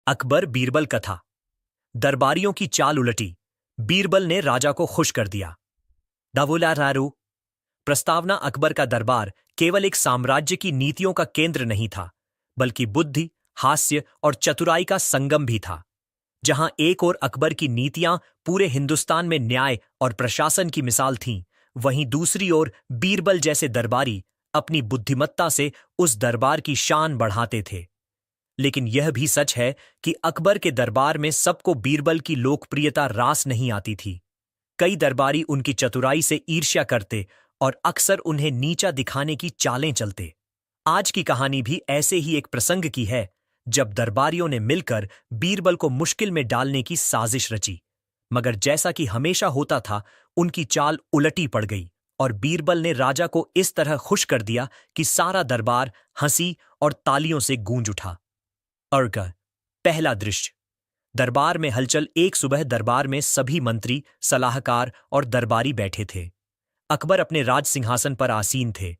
अकबर बीरबल कथा। दरबारियों की चाल उलटी। बीरबल ने राजा को खुश कर दिया। दावुलारारू। प्रस्तावना। अकबर का दरबार केवल एक साम्राज्य की नीतियों का केंद्र नहीं था, बल्कि बुद्धि, हास्य और चतुराई का संगम भी था। जहां एक ओर अकबर की नीतियां पूरे हिंदुस्तान में न्याय और प्रशासन की मिसाल थीं, वहीं दूसरी ओर बीरबल जैसे दरबारी अपनी बुद्धिमत्ता से उस दरबार की शान बढ़ाते थे। लेकिन यह भी सच है कि अकबर के दरबार में सबको बीरबल की लोकप्रियता रास नहीं आती थी। कई दरबारी उनकी चतुराई से ईर्ष्या करते और अक्सर उन्हें नीचा दिखाने की चालें चलते। आज की कहानी भी ऐसे ही एक प्रसंग की है, जब दरबारियों ने मिलकर बीरबल को मुश्किल में डालने की साजिश रची। मगर जैसा कि हमेशा होता था, उनकी चाल उलटी पड़ गई और बीरबल ने राजा को इस तरह खुश कर दिया कि सारा दरबार हंसी और तालियों से गूंज उठा। अर्घ। पहला दृश्य। दरबार में हलचल। एक सुबह दरबार में सभी मंत्री, सलाहकार और दरबारी बैठे थे। अकबर अपने राज सिंहासन पर आसीन थे।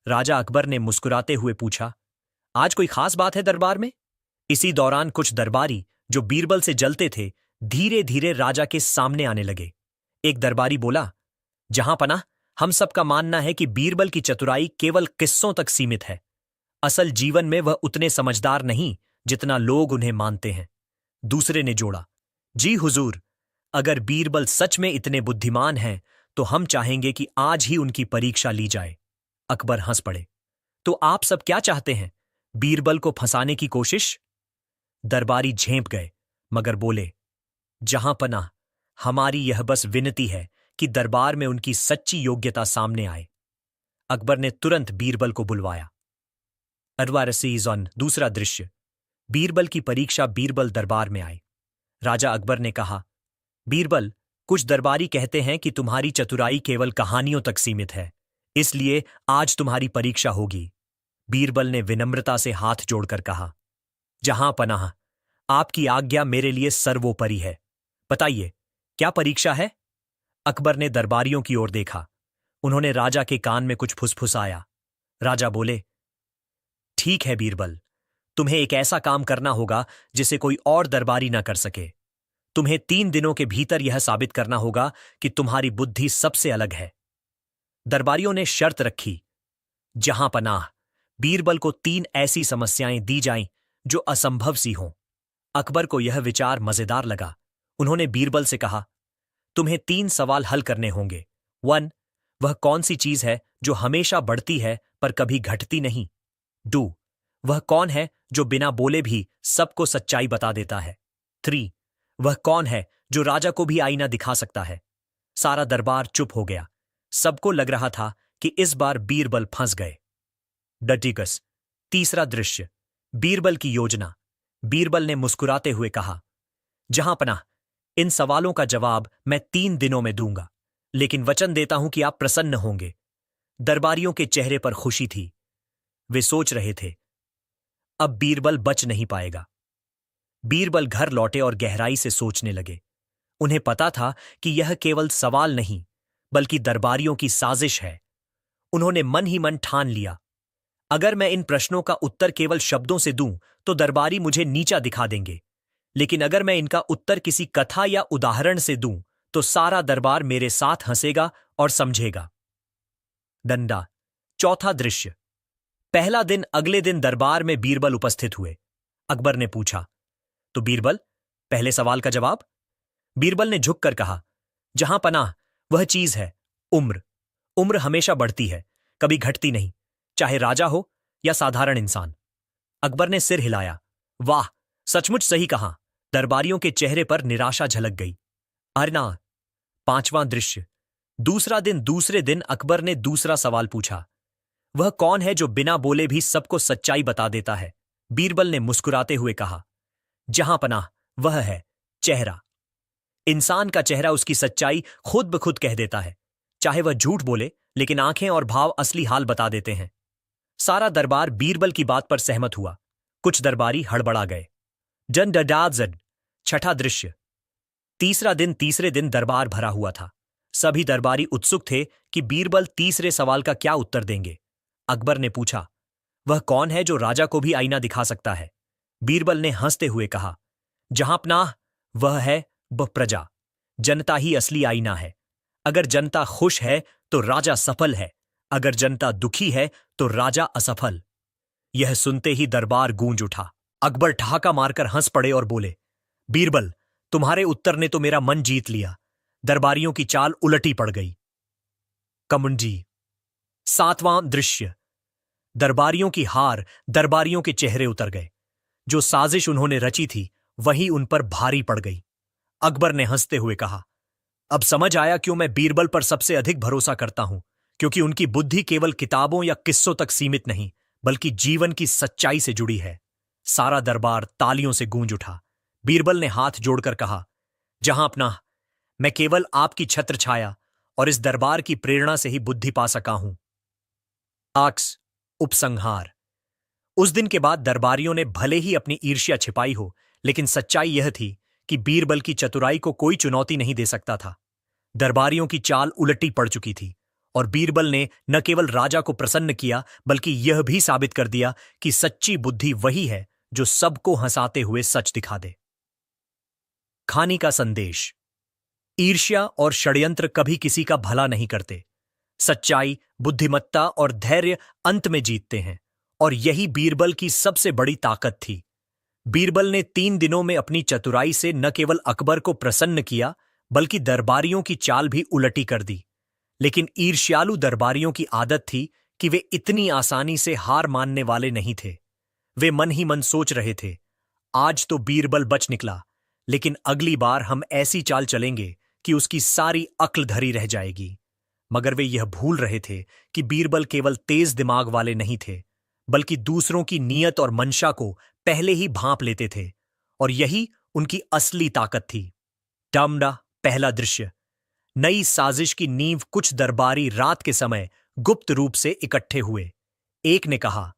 राजा अकबर ने मुस्कुराते हुए पूछा, आज कोई खास बात है दरबार में? इसी दौरान कुछ दरबारी, जो बीरबल से जलते थे, धीरे धीरे राजा के सामने आने लगे। एक दरबारी बोला, जहां पनाह, हम सबका मानना है कि बीरबल की चतुराई केवल किस्सों तक सीमित है। असल जीवन में वह उतने समझदार नहीं जितना लोग उन्हें मानते हैं। दूसरे ने जोड़ा, जी हुजूर, अगर बीरबल सच में इतने बुद्धिमान हैं, तो हम चाहेंगे कि आज ही उनकी परीक्षा ली जाए। अकबर हंस पड़े, तो आप सब क्या चाहते हैं? बीरबल को फंसाने की कोशिश? दरबारी झेंप गए, मगर बोले, जहां पनाह, हमारी यह बस विनती है कि दरबार में उनकी सच्ची योग्यता सामने आए। अकबर ने तुरंत बीरबल को बुलवाया। अडवारसीज ऑन। दूसरा दृश्य। बीरबल की परीक्षा। बीरबल दरबार में आए। राजा अकबर ने कहा, बीरबल, कुछ दरबारी कहते हैं कि तुम्हारी चतुराई केवल कहानियों तक सीमित है, इसलिए आज तुम्हारी परीक्षा होगी। बीरबल ने विनम्रता से हाथ जोड़कर कहा, जहां पनाह, आपकी आज्ञा मेरे लिए सर्वोपरि है। बताइए, क्या परीक्षा है? अकबर ने दरबारियों की ओर देखा। उन्होंने राजा के कान में कुछ फुसफुसाया। राजा बोले, ठीक है बीरबल, तुम्हें एक ऐसा काम करना होगा जिसे कोई और दरबारी ना कर सके। तुम्हें 3 दिनों के भीतर यह साबित करना होगा कि तुम्हारी बुद्धि सबसे अलग है। दरबारियों ने शर्त रखी, जहां पनाह, बीरबल को 3 ऐसी समस्याएं दी जाएं जो असंभव सी हों। अकबर को यह विचार मजेदार लगा। उन्होंने बीरबल से कहा, तुम्हें 3 सवाल हल करने होंगे। 1. वह कौन सी चीज है जो हमेशा बढ़ती है पर कभी घटती नहीं? 2. वह कौन है जो बिना बोले भी सबको सच्चाई बता देता है? 3. वह कौन है जो राजा को भी आईना दिखा सकता है? सारा दरबार चुप हो गया। सबको लग रहा था कि इस बार बीरबल फंस गए। डटिकस। तीसरा दृश्य। बीरबल की योजना। बीरबल ने मुस्कुराते हुए कहा, जहां पनाह, इन सवालों का जवाब मैं 3 दिनों में दूंगा, लेकिन वचन देता हूं कि आप प्रसन्न होंगे। दरबारियों के चेहरे पर खुशी थी। वे सोच रहे थे, अब बीरबल बच नहीं पाएगा। बीरबल घर लौटे और गहराई से सोचने लगे। उन्हें पता था कि यह केवल सवाल नहीं, बल्कि दरबारियों की साजिश है। उन्होंने मन ही मन ठान लिया, अगर मैं इन प्रश्नों का उत्तर केवल शब्दों से दूं, तो दरबारी मुझे नीचा दिखा देंगे। लेकिन अगर मैं इनका उत्तर किसी कथा या उदाहरण से दूं, तो सारा दरबार मेरे साथ हंसेगा और समझेगा। डंडा। चौथा दृश्य। पहला दिन। अगले दिन दरबार में बीरबल उपस्थित हुए। अकबर ने पूछा, तो बीरबल, पहले सवाल का जवाब? बीरबल ने झुककर कहा, जहां पनाह, वह चीज है उम्र। उम्र हमेशा बढ़ती है, कभी घटती नहीं, चाहे राजा हो या साधारण इंसान। अकबर ने सिर हिलाया। वाह, सचमुच सही कहा। दरबारियों के चेहरे पर निराशा झलक गई। अरना। पांचवां दृश्य। दूसरा दिन। दूसरे दिन अकबर ने दूसरा सवाल पूछा, वह कौन है जो बिना बोले भी सबको सच्चाई बता देता है? बीरबल ने मुस्कुराते हुए कहा, जहां पनाह, वह है चेहरा। इंसान का चेहरा उसकी सच्चाई खुद ब खुद कह देता है, चाहे वह झूठ बोले, लेकिन आंखें और भाव असली हाल बता देते हैं। सारा दरबार बीरबल की बात पर सहमत हुआ। कुछ दरबारी हड़बड़ा गए। जन डडाजड। छठा दृश्य। तीसरा दिन। तीसरे दिन दरबार भरा हुआ था। सभी दरबारी उत्सुक थे कि बीरबल तीसरे सवाल का क्या उत्तर देंगे। अकबर ने पूछा, वह कौन है जो राजा को भी आईना दिखा सकता है? बीरबल ने हंसते हुए कहा, जहां पनाह वह है वह प्रजा। जनता ही असली आईना है। अगर जनता खुश है तो राजा सफल है, अगर जनता दुखी है तो राजा असफल। यह सुनते ही दरबार गूंज उठा। अकबर ठहाका मारकर हंस पड़े और बोले, बीरबल, तुम्हारे उत्तर ने तो मेरा मन जीत लिया। दरबारियों की चाल उलटी पड़ गई। कमुंजी। 7वां दृश्य। दरबारियों की हार। दरबारियों के चेहरे उतर गए। जो साजिश उन्होंने रची थी वही उन पर भारी पड़ गई। अकबर ने हंसते हुए कहा, अब समझ आया क्यों मैं बीरबल पर सबसे अधिक भरोसा करता हूं, क्योंकि उनकी बुद्धि केवल किताबों या किस्सों तक सीमित नहीं बल्कि जीवन की सच्चाई से जुड़ी है। सारा दरबार तालियों से गूंज उठा। बीरबल ने हाथ जोड़कर कहा, जहां अपना, मैं केवल आपकी छत्र छाया और इस दरबार की प्रेरणा से ही बुद्धि पा सका हूं। आक्स। उपसंहार। उस दिन के बाद दरबारियों ने भले ही अपनी ईर्ष्या छिपाई हो, लेकिन सच्चाई यह थी कि बीरबल की चतुराई को कोई चुनौती नहीं दे सकता था। दरबारियों की चाल उलटी पड़ चुकी थी और बीरबल ने न केवल राजा को प्रसन्न किया बल्कि यह भी साबित कर दिया कि सच्ची बुद्धि वही है जो सबको हंसाते हुए सच दिखा दे। खानी का संदेश। ईर्ष्या और षड्यंत्र कभी किसी का भला नहीं करते। सच्चाई, बुद्धिमत्ता और धैर्य अंत में जीतते हैं, और यही बीरबल की सबसे बड़ी ताकत थी। बीरबल ने 3 दिनों में अपनी चतुराई से न केवल अकबर को प्रसन्न किया बल्कि दरबारियों की चाल भी उलटी कर दी। लेकिन ईर्ष्यालु दरबारियों की आदत थी कि वे इतनी आसानी से हार मानने वाले नहीं थे। वे मन ही मन सोच रहे थे, आज तो बीरबल बच निकला, लेकिन अगली बार हम ऐसी चाल चलेंगे कि उसकी सारी अक्ल धरी रह जाएगी। मगर वे यह भूल रहे थे कि बीरबल केवल तेज दिमाग वाले नहीं थे बल्कि दूसरों की नीयत और मंशा को पहले ही भांप लेते थे, और यही उनकी असली ताकत थी। डामडा। पहला दृश्य। नई साजिश की नींव। कुछ दरबारी रात के समय गुप्त रूप से इकट्ठे हुए। एक ने कहा,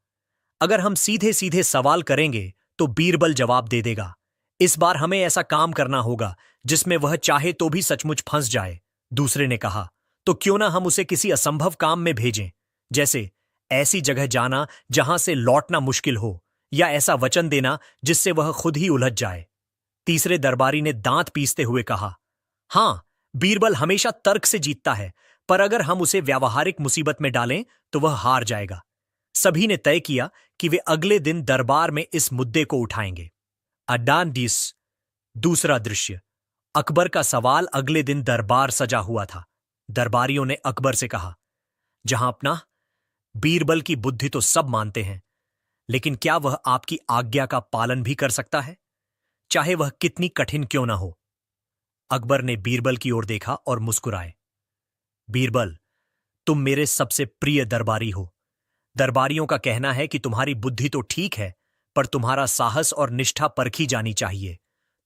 अगर हम सीधे सीधे सवाल करेंगे तो बीरबल जवाब दे देगा। इस बार हमें ऐसा काम करना होगा जिसमें वह चाहे तो भी सचमुच फंस जाए। दूसरे ने कहा, तो क्यों ना हम उसे किसी असंभव काम में भेजें, जैसे ऐसी जगह जाना जहां से लौटना मुश्किल हो, या ऐसा वचन देना जिससे वह खुद ही उलझ जाए। तीसरे दरबारी ने दांत पीसते हुए कहा, हां, बीरबल हमेशा तर्क से जीतता है, पर अगर हम उसे व्यावहारिक मुसीबत में डालें तो वह हार जाएगा। सभी ने तय किया कि वे अगले दिन दरबार में इस मुद्दे को उठाएंगे। अडानडीस। दूसरा दृश्य। अकबर का सवाल। अगले दिन दरबार सजा हुआ था। दरबारियों ने अकबर से कहा, जहां अपना, बीरबल की बुद्धि तो सब मानते हैं, लेकिन क्या वह आपकी आज्ञा का पालन भी कर सकता है, चाहे वह कितनी कठिन क्यों ना हो। अकबर ने बीरबल की ओर देखा और मुस्कुराए। बीरबल, तुम मेरे सबसे प्रिय दरबारी हो। दरबारियों का कहना है कि तुम्हारी बुद्धि तो ठीक है, पर तुम्हारा साहस और निष्ठा परखी जानी चाहिए।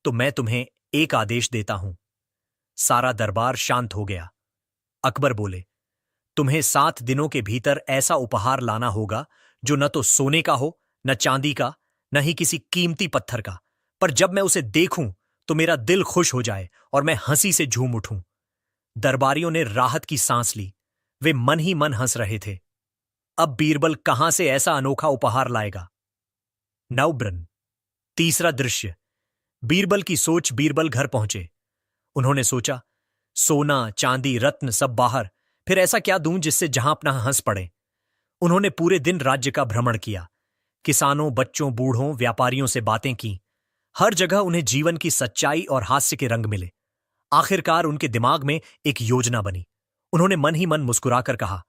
तो मैं तुम्हें एक आदेश देता हूं। सारा दरबार शांत हो गया। अकबर बोले, तुम्हें 7 दिनों के भीतर ऐसा उपहार लाना होगा जो न तो सोने का हो, न चांदी का, न ही किसी कीमती पत्थर का, पर जब मैं उसे देखूं तो मेरा दिल खुश हो जाए और मैं हंसी से झूम उठूं। दरबारियों ने राहत की सांस ली। वे मन ही मन हंस रहे थे। अब बीरबल कहां से ऐसा अनोखा उपहार लाएगा। नवब्रन। तीसरा दृश्य। बीरबल की सोच। बीरबल घर पहुंचे। उन्होंने सोचा, सोना, चांदी, रत्न सब बाहर, फिर ऐसा क्या दूं जिससे जहां अपना हंस पड़े। उन्होंने पूरे दिन राज्य का भ्रमण किया। किसानों, बच्चों, बूढ़ों, व्यापारियों से बातें की। हर जगह उन्हें जीवन की सच्चाई और हास्य के रंग मिले। आखिरकार उनके दिमाग में एक योजना बनी। उन्होंने मन ही मन मुस्कुराकर कहा,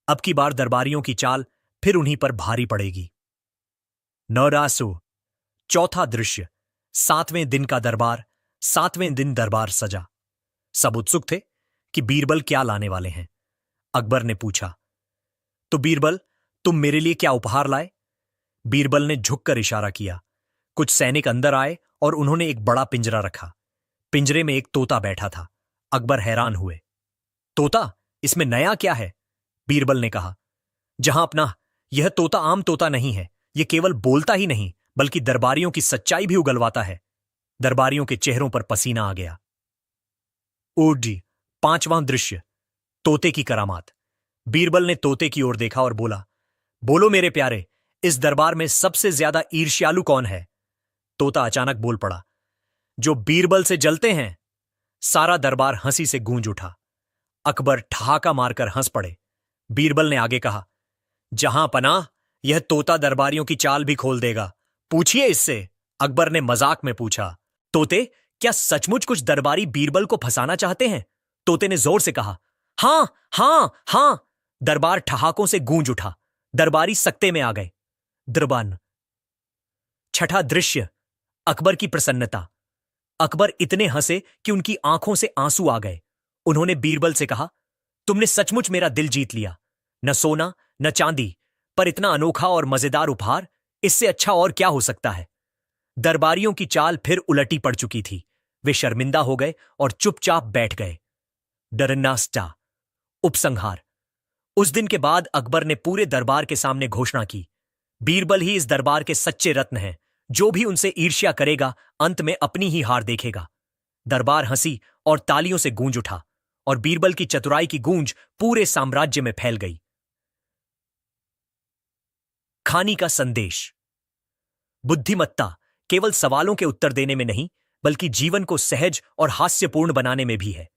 अब की बार दरबारियों की चाल फिर उन्हीं पर भारी पड़ेगी। नौरासो। चौथा दृश्य। 7वें दिन का दरबार। 7वें दिन दरबार सजा। सब उत्सुक थे कि बीरबल क्या लाने वाले हैं। अकबर ने पूछा, तो बीरबल, तुम मेरे लिए क्या उपहार लाए। बीरबल ने झुककर इशारा किया। कुछ सैनिक अंदर आए और उन्होंने एक बड़ा पिंजरा रखा। पिंजरे में एक तोता बैठा था। अकबर हैरान हुए। तोता, इसमें नया क्या है। बीरबल ने कहा, जहां अपना, यह तोता आम तोता नहीं है। यह केवल बोलता ही नहीं बल्कि दरबारियों की सच्चाई भी उगलवाता है। दरबारियों के चेहरों पर पसीना आ गया। ओडी। 5वां दृश्य। तोते की करामात। बीरबल ने तोते की ओर देखा और बोला, बोलो मेरे प्यारे, इस दरबार में सबसे ज्यादा ईर्ष्यालु कौन है। तोता अचानक बोल पड़ा, जो बीरबल से जलते हैं। सारा दरबार हंसी से गूंज उठा। अकबर ठहाका मारकर हंस पड़े। बीरबल ने आगे कहा, जहां पनाह, यह तोता दरबारियों की चाल भी खोल देगा, पूछिए इससे। अकबर ने मजाक में पूछा, तोते, क्या सचमुच कुछ दरबारी बीरबल को फंसाना चाहते हैं? तोते ने जोर से कहा, हां हां हां। दरबार ठहाकों से गूंज उठा। दरबारी सकते में आ गए। दरबान। छठा दृश्य, अकबर की प्रसन्नता। अकबर इतने हंसे कि उनकी आंखों से आंसू आ गए। उन्होंने बीरबल से कहा, तुमने सचमुच मेरा दिल जीत लिया। न सोना न चांदी, पर इतना अनोखा और मजेदार उपहार, इससे अच्छा और क्या हो सकता है? दरबारियों की चाल फिर उलटी पड़ चुकी थी। वे शर्मिंदा हो गए और चुपचाप बैठ गए। डरन्नास्टा। उपसंहार। उस दिन के बाद अकबर ने पूरे दरबार के सामने घोषणा की, बीरबल ही इस दरबार के सच्चे रत्न हैं। जो भी उनसे ईर्ष्या करेगा, अंत में अपनी ही हार देखेगा। दरबार हंसी और तालियों से गूंज उठा और बीरबल की चतुराई की गूंज पूरे साम्राज्य में फैल गई। खानी का संदेश। बुद्धिमत्ता केवल सवालों के उत्तर देने में नहीं, बल्कि जीवन को सहज और हास्यपूर्ण बनाने में भी है।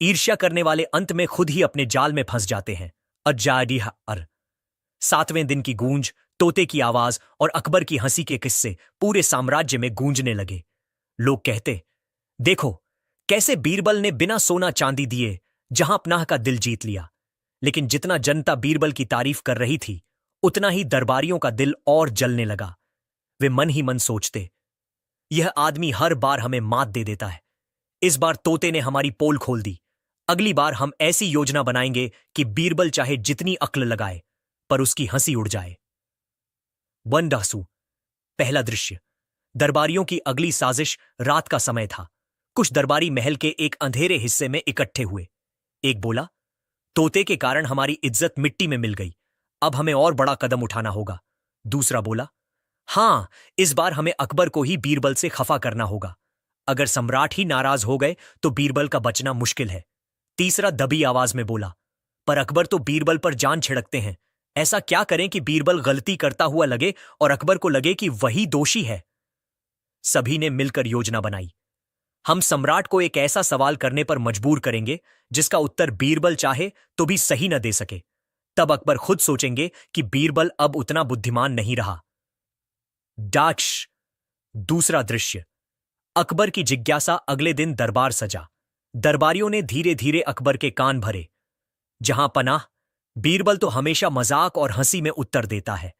ईर्ष्या करने वाले अंत में खुद ही अपने जाल में फंस जाते हैं। अजाडिह अर। 7वें दिन की गूंज, तोते की आवाज और अकबर की हंसी के किस्से पूरे साम्राज्य में गूंजने लगे। लोग कहते, देखो कैसे बीरबल ने बिना सोना चांदी दिए जहां पनाह का दिल जीत लिया। लेकिन जितना जनता बीरबल की तारीफ कर रही थी, उतना ही दरबारियों का दिल और जलने लगा। वे मन ही मन सोचते, यह आदमी हर बार हमें मात दे देता है। इस बार तोते ने हमारी पोल खोल दी। अगली बार हम ऐसी योजना बनाएंगे कि बीरबल चाहे जितनी अक्ल लगाए, पर उसकी हंसी उड़ जाए। वनडासु। पहला दृश्य। दरबारियों की अगली साजिश। रात का समय था। कुछ दरबारी महल के एक अंधेरे हिस्से में इकट्ठे हुए। एक बोला, तोते के कारण हमारी इज्जत मिट्टी में मिल गई, अब हमें और बड़ा कदम उठाना होगा। दूसरा बोला, हां, इस बार हमें अकबर को ही बीरबल से खफा करना होगा। अगर सम्राट ही नाराज हो गए तो बीरबल का बचना मुश्किल है। तीसरा दबी आवाज में बोला, पर अकबर तो बीरबल पर जान छिड़कते हैं। ऐसा क्या करें कि बीरबल गलती करता हुआ लगे और अकबर को लगे कि वही दोषी है। सभी ने मिलकर योजना बनाई। हम सम्राट को एक ऐसा सवाल करने पर मजबूर करेंगे जिसका उत्तर बीरबल चाहे तो भी सही न दे सके। तब अकबर खुद सोचेंगे कि बीरबल अब उतना बुद्धिमान नहीं रहा। डाच। दूसरा दृश्य। अकबर की जिज्ञासा। अगले दिन दरबार सजा। दरबारियों ने धीरे धीरे अकबर के कान भरे। जहां पनाह, बीरबल तो हमेशा मजाक और हंसी में उत्तर देता है,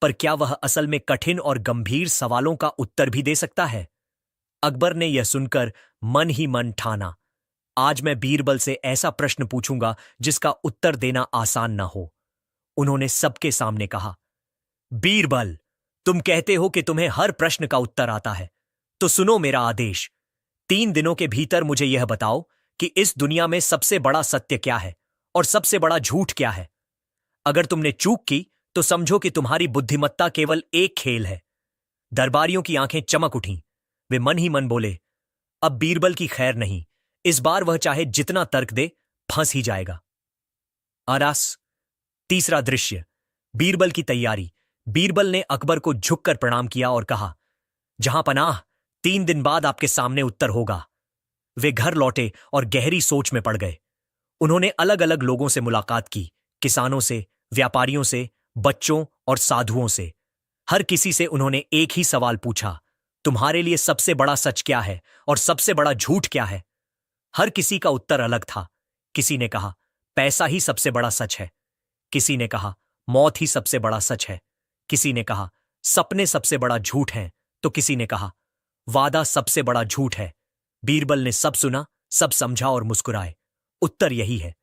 पर क्या वह असल में कठिन और गंभीर सवालों का उत्तर भी दे सकता है? अकबर ने यह सुनकर मन ही मन ठाना, आज मैं बीरबल से ऐसा प्रश्न पूछूंगा जिसका उत्तर देना आसान न हो। उन्होंने सबके सामने कहा, बीरबल, तुम कहते हो कि तुम्हें हर प्रश्न का उत्तर आता है, तो सुनो मेरा आदेश। 3 दिनों के भीतर मुझे यह बताओ कि इस दुनिया में सबसे बड़ा सत्य क्या है और सबसे बड़ा झूठ क्या है। अगर तुमने चूक की तो समझो कि तुम्हारी बुद्धिमत्ता केवल एक खेल है। दरबारियों की आंखें चमक उठीं। वे मन ही मन बोले, अब बीरबल की खैर नहीं, इस बार वह चाहे जितना तर्क दे, फंस ही जाएगा। आरास। तीसरा दृश्य। बीरबल की तैयारी। बीरबल ने अकबर को झुककर प्रणाम किया और कहा, जहां पनाह, 3 दिन बाद आपके सामने उत्तर होगा। वे घर लौटे और गहरी सोच में पड़ गए। उन्होंने अलग अलग लोगों से मुलाकात की, किसानों से, व्यापारियों से, बच्चों और साधुओं से। हर किसी से उन्होंने एक ही सवाल पूछा, तुम्हारे लिए सबसे बड़ा सच क्या है और सबसे बड़ा झूठ क्या है? हर किसी का उत्तर अलग था। किसी ने कहा, पैसा ही सबसे बड़ा सच है। किसी ने कहा, मौत ही सबसे बड़ा सच है। किसी ने कहा, सपने सबसे बड़ा झूठ हैं। तो किसी ने कहा, वादा सबसे बड़ा झूठ है। बीरबल ने सब सुना, सब समझा और मुस्कुराए। उत्तर यही है,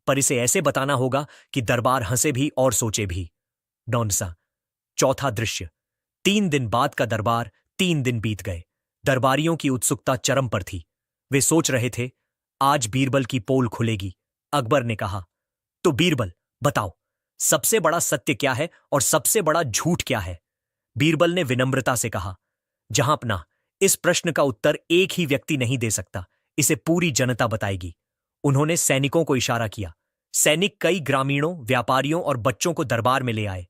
पर इसे ऐसे बताना होगा कि दरबार हंसे भी और सोचे भी। डॉनसा। चौथा दृश्य। 3 दिन बाद का दरबार। 3 दिन बीत गए। दरबारियों की उत्सुकता चरम पर थी। वे सोच रहे थे, आज बीरबल की पोल खुलेगी। अकबर ने कहा, तो बीरबल बताओ, सबसे बड़ा सत्य क्या है और सबसे बड़ा झूठ क्या है? बीरबल ने विनम्रता से कहा, जहां पनाह, इस प्रश्न का उत्तर एक ही व्यक्ति नहीं दे सकता, इसे पूरी जनता बताएगी। उन्होंने सैनिकों को इशारा किया। सैनिक कई ग्रामीणों, व्यापारियों और बच्चों को दरबार में ले आए।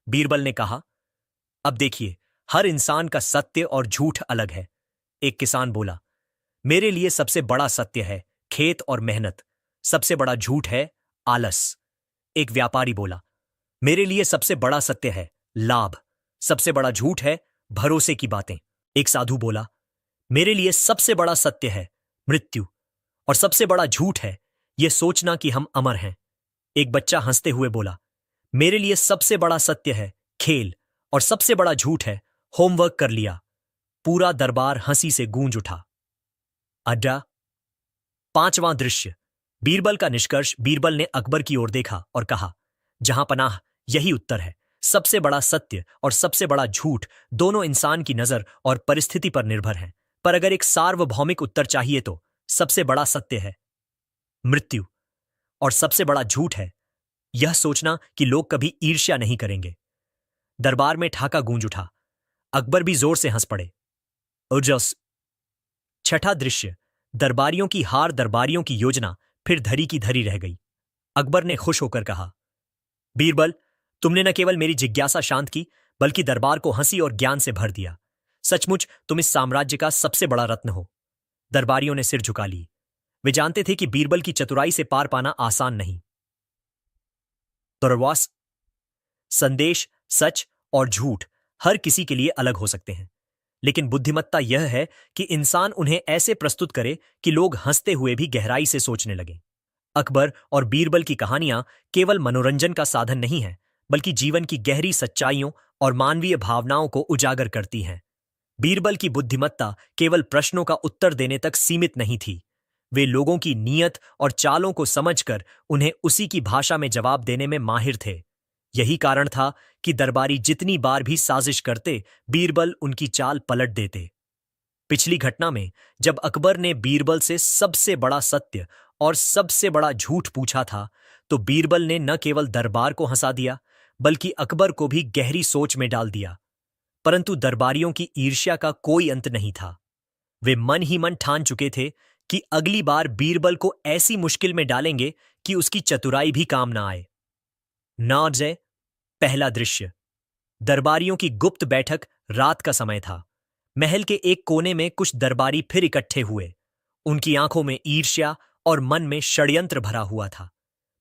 बीरबल ने कहा, अब देखिए, हर इंसान का सत्य और झूठ अलग है। एक किसान बोला, मेरे लिए सबसे बड़ा सत्य है खेत और मेहनत, सबसे बड़ा झूठ है आलस। एक व्यापारी बोला, मेरे लिए सबसे बड़ा सत्य है लाभ, सबसे बड़ा झूठ है भरोसे की बातें। एक साधु बोला, मेरे लिए सबसे बड़ा सत्य है मृत्यु और सबसे बड़ा झूठ है यह सोचना कि हम अमर हैं। एक बच्चा हंसते हुए बोला, मेरे लिए सबसे बड़ा सत्य है खेल और सबसे बड़ा झूठ है होमवर्क कर लिया। पूरा दरबार हंसी से गूंज उठा। अड्डा। पांचवां दृश्य। बीरबल का निष्कर्ष। बीरबल ने अकबर की ओर देखा और कहा, जहां पनाह यही उत्तर है। सबसे बड़ा सत्य और सबसे बड़ा झूठ दोनों इंसान की नजर और परिस्थिति पर निर्भर हैं, पर अगर एक सार्वभौमिक उत्तर चाहिए तो सबसे बड़ा सत्य है मृत्यु और सबसे बड़ा झूठ है यह सोचना कि लोग कभी ईर्ष्या नहीं करेंगे। दरबार में ठाका गूंज उठा। अकबर भी जोर से हंस पड़े। उर्जस। छठा दृश्य। दरबारियों की हार। दरबारियों की योजना फिर धरी की धरी रह गई। अकबर ने खुश होकर कहा, बीरबल, तुमने न केवल मेरी जिज्ञासा शांत की बल्कि दरबार को हंसी और ज्ञान से भर दिया। सचमुच तुम इस साम्राज्य का सबसे बड़ा रत्न हो। दरबारियों ने सिर झुका ली। वे जानते थे कि बीरबल की चतुराई से पार पाना आसान नहीं। तुरवास। संदेश सच और झूठ हर किसी के लिए अलग हो सकते हैं, लेकिन बुद्धिमत्ता यह है कि इंसान उन्हें ऐसे प्रस्तुत करे कि लोग हंसते हुए भी गहराई से सोचने लगें। अकबर और बीरबल की कहानियां केवल मनोरंजन का साधन नहीं है, बल्कि जीवन की गहरी सच्चाइयों और मानवीय भावनाओं को उजागर करती हैं। बीरबल की बुद्धिमत्ता केवल प्रश्नों का उत्तर देने तक सीमित नहीं थी। वे लोगों की नीयत और चालों को समझकर उन्हें उसी की भाषा में जवाब देने में माहिर थे। यही कारण था कि दरबारी जितनी बार भी साजिश करते, बीरबल उनकी चाल पलट देते। पिछली घटना में जब अकबर ने बीरबल से सबसे बड़ा सत्य और सबसे बड़ा झूठ पूछा था, तो बीरबल ने न केवल दरबार को हंसा दिया, बल्कि अकबर को भी गहरी सोच में डाल दिया। परंतु दरबारियों की ईर्ष्या का कोई अंत नहीं था। वे मन ही मन ठान चुके थे कि अगली बार बीरबल को ऐसी मुश्किल में डालेंगे कि उसकी चतुराई भी काम ना आए। नाज़े। पहला दृश्य। दरबारियों की गुप्त बैठक। रात का समय था। महल के एक कोने में कुछ दरबारी फिर इकट्ठे हुए। उनकी आंखों में ईर्ष्या और मन में षड्यंत्र भरा हुआ था।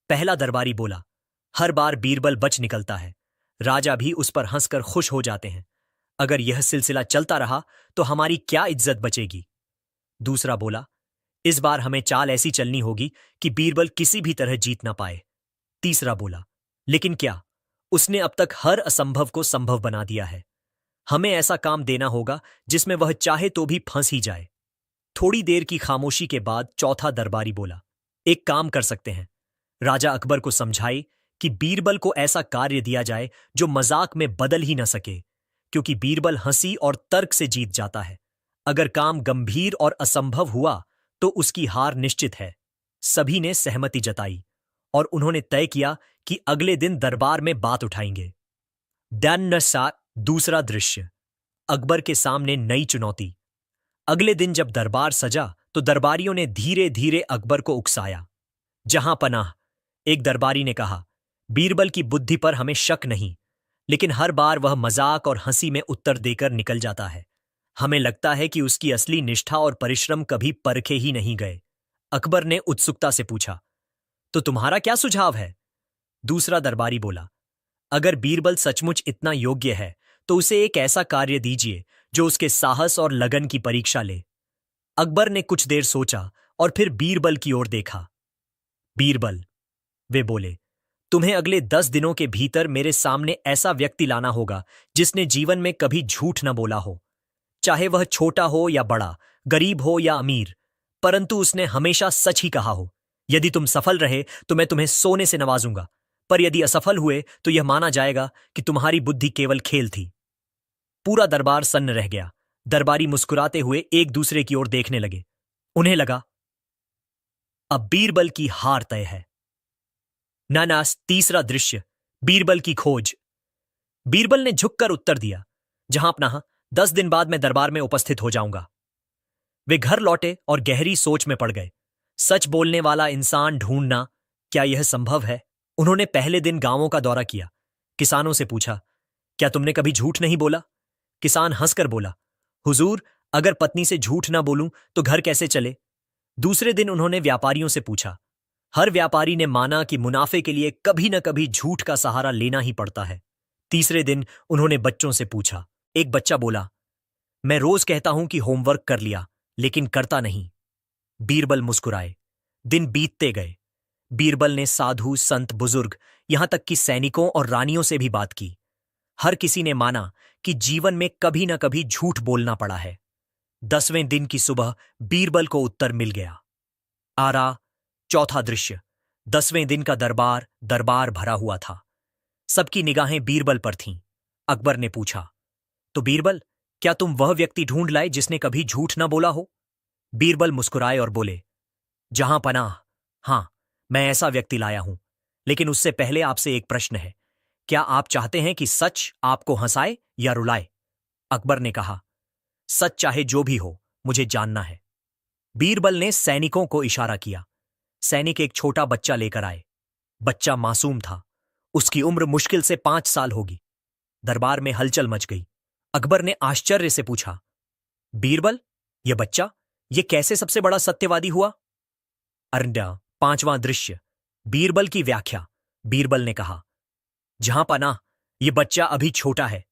पहला दरबारी बोला, हर बार बीरबल बच निकलता है। राजा भी उस पर हंसकर खुश हो जाते हैं। अगर यह सिलसिला चलता रहा तो हमारी क्या इज्जत बचेगी। दूसरा बोला, इस बार हमें चाल ऐसी चलनी होगी कि बीरबल किसी भी तरह जीत ना पाए। तीसरा बोला, लेकिन क्या, उसने अब तक हर असंभव को संभव बना दिया है। हमें ऐसा काम देना होगा जिसमें वह चाहे तो भी फंस ही जाए। थोड़ी देर की खामोशी के बाद चौथा दरबारी बोला, एक काम कर सकते हैं। राजा अकबर को समझाए कि बीरबल को ऐसा कार्य दिया जाए जो मजाक में बदल ही न सके, क्योंकि बीरबल हंसी और तर्क से जीत जाता है। अगर काम गंभीर और असंभव हुआ तो उसकी हार निश्चित है। सभी ने सहमति जताई और उन्होंने तय किया कि अगले दिन दरबार में बात उठाएंगे। दूसरा दृश्य। अकबर के सामने नई चुनौती। अगले दिन जब दरबार सजा तो दरबारियों ने धीरे धीरे अकबर को उकसाया। जहां पनाह। एक दरबारी ने कहा, बीरबल की बुद्धि पर हमें शक नहीं, लेकिन हर बार वह मजाक और हंसी में उत्तर देकर निकल जाता है। हमें लगता है कि उसकी असली निष्ठा और परिश्रम कभी परखे ही नहीं गए। अकबर ने उत्सुकता से पूछा, तो तुम्हारा क्या सुझाव है? दूसरा दरबारी बोला, अगर बीरबल सचमुच इतना योग्य है तो उसे एक ऐसा कार्य दीजिए जो उसके साहस और लगन की परीक्षा ले। अकबर ने कुछ देर सोचा और फिर बीरबल की ओर देखा। बीरबल, वे बोले, तुम्हें अगले 10 दिनों के भीतर मेरे सामने ऐसा व्यक्ति लाना होगा जिसने जीवन में कभी झूठ न बोला हो, चाहे वह छोटा हो या बड़ा, गरीब हो या अमीर, परंतु उसने हमेशा सच ही कहा हो। यदि तुम सफल रहे तो मैं तुम्हें सोने से नवाजूंगा, पर यदि असफल हुए तो यह माना जाएगा कि तुम्हारी बुद्धि केवल खेल थी। पूरा दरबार सन्न रह गया। दरबारी मुस्कुराते हुए एक दूसरे की ओर देखने लगे। उन्हें लगा, अब बीरबल की हार तय है। नानास। तीसरा दृश्य। बीरबल की खोज। बीरबल ने झुककर उत्तर दिया, जहां अपना 10 दिन बाद मैं दरबार में उपस्थित हो जाऊंगा। वे घर लौटे और गहरी सोच में पड़ गए। सच बोलने वाला इंसान ढूंढना, क्या यह संभव है? उन्होंने पहले दिन गांवों का दौरा किया। किसानों से पूछा, क्या तुमने कभी झूठ नहीं बोला? किसान हंसकर बोला, हुजूर, अगर पत्नी से झूठ ना बोलूं तो घर कैसे चले? दूसरे दिन उन्होंने व्यापारियों से पूछा। हर व्यापारी ने माना कि मुनाफे के लिए कभी न कभी झूठ का सहारा लेना ही पड़ता है। तीसरे दिन उन्होंने बच्चों से पूछा। एक बच्चा बोला, मैं रोज कहता हूं कि होमवर्क कर लिया, लेकिन करता नहीं। बीरबल मुस्कुराए। दिन बीतते गए। बीरबल ने साधु, संत, बुजुर्ग, यहां तक कि सैनिकों और रानियों से भी बात की। हर किसी ने माना कि जीवन में कभी न कभी झूठ बोलना पड़ा है। 10वें दिन की सुबह बीरबल को उत्तर मिल गया। आरा चौथा दृश्य। 10वें दिन का दरबार दरबार भरा हुआ था। सबकी निगाहें बीरबल पर थीं। अकबर ने पूछा, तो बीरबल, क्या तुम वह व्यक्ति ढूंढ लाए जिसने कभी झूठ न बोला हो? बीरबल मुस्कुराए और बोले, जहां पनाह, हां, मैं ऐसा व्यक्ति लाया हूं। लेकिन उससे पहले आपसे एक प्रश्न है। क्या आप चाहते हैं कि सच आपको हंसाए या रुलाए? अकबर ने कहा, सच चाहे जो भी हो, मुझे जानना है। बीरबल ने सैनिकों को इशारा किया। सैनिक एक छोटा बच्चा लेकर आए। बच्चा मासूम था। उसकी उम्र मुश्किल से 5 साल होगी। दरबार में हलचल मच गई। अकबर ने आश्चर्य से पूछा, बीरबल, यह बच्चा, यह कैसे सबसे बड़ा सत्यवादी हुआ? अरण्या 5वां दृश्य। बीरबल की व्याख्या। बीरबल ने कहा, जहां पनाह, यह बच्चा अभी छोटा है।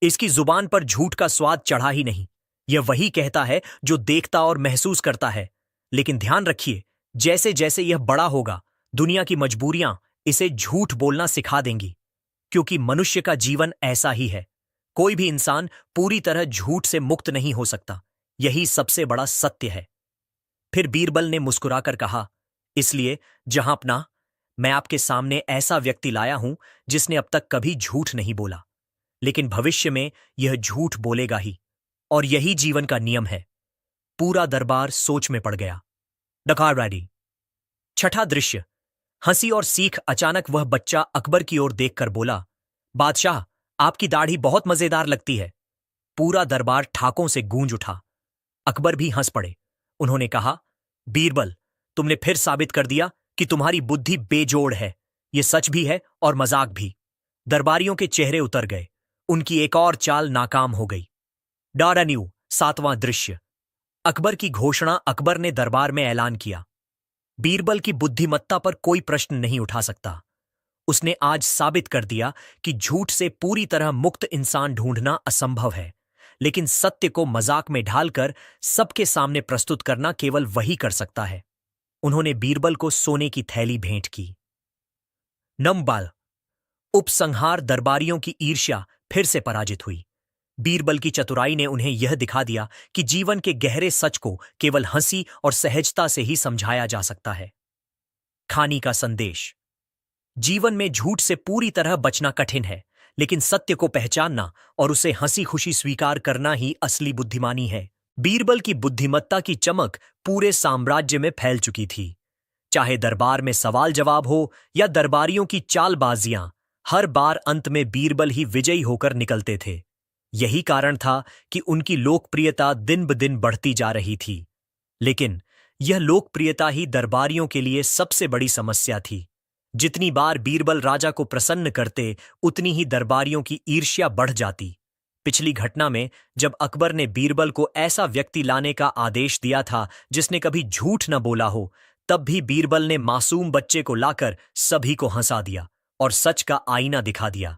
इसकी जुबान पर झूठ का स्वाद चढ़ा ही नहीं। यह वही कहता है जो देखता और महसूस करता है। लेकिन ध्यान रखिए, जैसे जैसे यह बड़ा होगा, दुनिया की मजबूरियां इसे झूठ बोलना सिखा देंगी। क्योंकि मनुष्य का जीवन ऐसा ही है। कोई भी इंसान पूरी तरह झूठ से मुक्त नहीं हो सकता। यही सबसे बड़ा सत्य है। फिर बीरबल ने मुस्कुराकर कहा, इसलिए जहांपनाह, मैं आपके सामने ऐसा व्यक्ति लाया हूं जिसने अब तक कभी झूठ नहीं बोला, लेकिन भविष्य में यह झूठ बोलेगा ही। और यही जीवन का नियम है। पूरा दरबार सोच में पड़ गया। डकारवाड़ी। छठा दृश्य। हंसी और सीख। अचानक वह बच्चा अकबर की ओर देखकर बोला, बादशाह, आपकी दाढ़ी बहुत मजेदार लगती है। पूरा दरबार ठाकों से गूंज उठा। अकबर भी हंस पड़े। उन्होंने कहा, बीरबल, तुमने फिर साबित कर दिया कि तुम्हारी बुद्धि बेजोड़ है। यह सच भी है और मजाक भी। दरबारियों के चेहरे उतर गए। उनकी एक और चाल नाकाम हो गई। डारान्यू 7वां दृश्य। अकबर की घोषणा। अकबर ने दरबार में ऐलान किया, बीरबल की बुद्धिमत्ता पर कोई प्रश्न नहीं उठा सकता। उसने आज साबित कर दिया कि झूठ से पूरी तरह मुक्त इंसान ढूंढना असंभव है, लेकिन सत्य को मजाक में ढालकर सबके सामने प्रस्तुत करना केवल वही कर सकता है। उन्होंने बीरबल को सोने की थैली भेंट की। नमबाल। उपसंहार। दरबारियों की ईर्ष्या फिर से पराजित हुई। बीरबल की चतुराई ने उन्हें यह दिखा दिया कि जीवन के गहरे सच को केवल हंसी और सहजता से ही समझाया जा सकता है। खानी का संदेश। जीवन में झूठ से पूरी तरह बचना कठिन है, लेकिन सत्य को पहचानना और उसे हंसी खुशी स्वीकार करना ही असली बुद्धिमानी है। बीरबल की बुद्धिमत्ता की चमक पूरे साम्राज्य में फैल चुकी थी। चाहे दरबार में सवाल जवाब हो या दरबारियों की चालबाजियां, हर बार अंत में बीरबल ही विजयी होकर निकलते थे। यही कारण था कि उनकी लोकप्रियता दिन ब दिन बढ़ती जा रही थी। लेकिन यह लोकप्रियता ही दरबारियों के लिए सबसे बड़ी समस्या थी। जितनी बार बीरबल राजा को प्रसन्न करते, उतनी ही दरबारियों की ईर्ष्या बढ़ जाती। पिछली घटना में जब अकबर ने बीरबल को ऐसा व्यक्ति लाने का आदेश दिया था जिसने कभी झूठ न बोला हो, तब भी बीरबल ने मासूम बच्चे को लाकर सभी को हंसा दिया और सच का आईना दिखा दिया।